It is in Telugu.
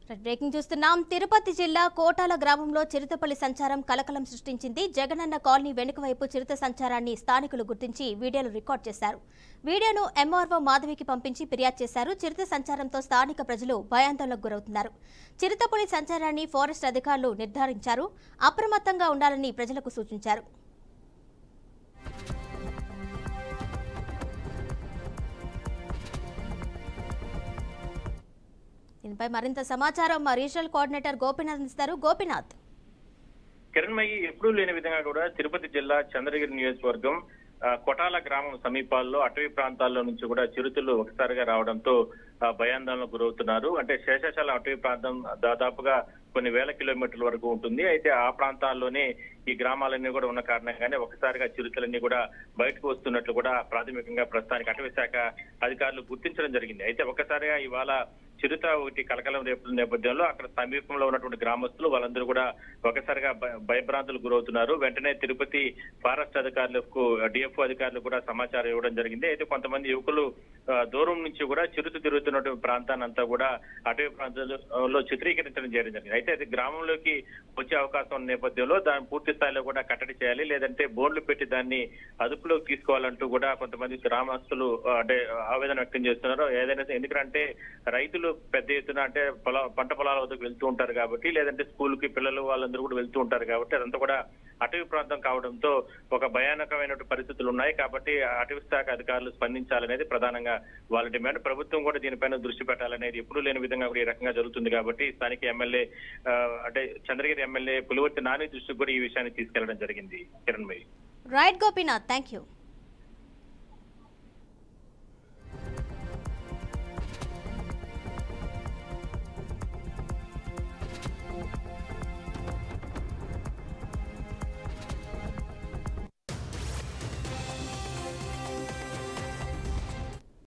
బ్రేకింగ్ చూస్తున్నాం. తిరుపతి జిల్లా కోటాల గ్రామంలో చిరుతపల్లి సంచారం కలకలం సృష్టించింది. జగనన్న కాలనీ వెనుక వైపు చిరుత సంచారాన్ని స్థానికులు గుర్తించి వీడియోలు రికార్డ్ చేశారు. వీడియోను ఎంఆర్ఓ మాధవికి పంపించి ఫిర్యాదు చేశారు. చిరుత సంచారంతో స్థానిక ప్రజలు భయాందోళనకు గురవుతున్నారు. చిరుతపులి సంచారాన్ని ఫారెస్ట్ అధికారులు నిర్ధారించారు. అప్రమత్తంగా ఉండాలని ప్రజలకు సూచించారు. దీనిపై మరింత సమాచారం మా రీజనల్ కోఆర్డినేటర్ గోపీనాథ్ ఇస్తారు. గోపీనాథ్, కిరణ్మయి ఎప్పుడూ లేని విధంగా కూడా తిరుపతి జిల్లా చంద్రగిరి నియోజకవర్గం కొటాల గ్రామం సమీపాల్లో అటవీ ప్రాంతాల్లో నుంచి కూడా చిరుతలు ఒకసారిగా రావడంతో భయాందోళనకు గురవుతున్నారు. అంటే శేషాచలం అటవీ ప్రాంతం దాదాపుగా కొన్ని వేల కిలోమీటర్ల వరకు ఉంటుంది. అయితే ఆ ప్రాంతాల్లోనే ఈ గ్రామాలన్నీ కూడా ఉన్న కారణంగానే ఒకసారిగా చిరుతలన్నీ కూడా బయటకు వస్తున్నట్లు కూడా ప్రాథమికంగా ప్రస్తుతానికి అటవీ శాఖ అధికారులు గుర్తించడం జరిగింది. అయితే ఒకసారిగా ఇవాళ చిరుత ఒకటి కలకలం రేపుల నేపథ్యంలో అక్కడ సమీపంలో ఉన్నటువంటి గ్రామస్తులు వాళ్ళందరూ కూడా ఒకసారిగా భయభ్రాంతులకు గురవుతున్నారు. వెంటనే తిరుపతి ఫారెస్ట్ అధికారులకు డిఎఫ్ఓ అధికారులు కూడా సమాచారం ఇవ్వడం జరిగింది. అయితే కొంతమంది యువకులు దూరం నుంచి కూడా చిరుత తిరుగుతున్నటువంటి ప్రాంతాన్ని అంతా కూడా అటవీ ప్రాంతాల్లో చిత్రీకరించడం జరిగింది. అయితే అది గ్రామంలోకి వచ్చే అవకాశం ఉన్న నేపథ్యంలో దాన్ని పూర్తి స్థాయిలో కూడా కట్టడి చేయాలి, లేదంటే బోన్లు పెట్టి దాన్ని అదుపులోకి తీసుకోవాలంటూ కూడా కొంతమంది గ్రామస్తులు అంటే ఆవేదన వ్యక్తం చేస్తున్నారు. ఏదైనా ఎందుకంటే రైతులు పెద్ద ఎత్తున అంటే పంట పొలాల వద్దకు వెళ్తూ ఉంటారు కాబట్టి, లేదంటే స్కూల్ కి పిల్లలు వాళ్ళందరూ కూడా వెళ్తూ ఉంటారు కాబట్టి అదంతా కూడా అటవీ ప్రాంతం కావడంతో ఒక భయానకమైన పరిస్థితులు ఉన్నాయి. కాబట్టి అటవీ శాఖ అధికారులు స్పందించాలనేది ప్రధానంగా వాళ్ళ డిమాండ్. ప్రభుత్వం కూడా దీనిపైన దృష్టి పెట్టాలనేది ఎప్పుడూ లేని విధంగా కూడా ఈ రకంగా జరుగుతుంది. కాబట్టి స్థానిక ఎమ్మెల్యే అంటే చంద్రగిరి ఎమ్మెల్యే పులివర్తి నాని దృష్టికి కూడా ఈ విషయాన్ని తీసుకెళ్లడం జరిగింది. Kiranmayi. Right Gopinath, thank you.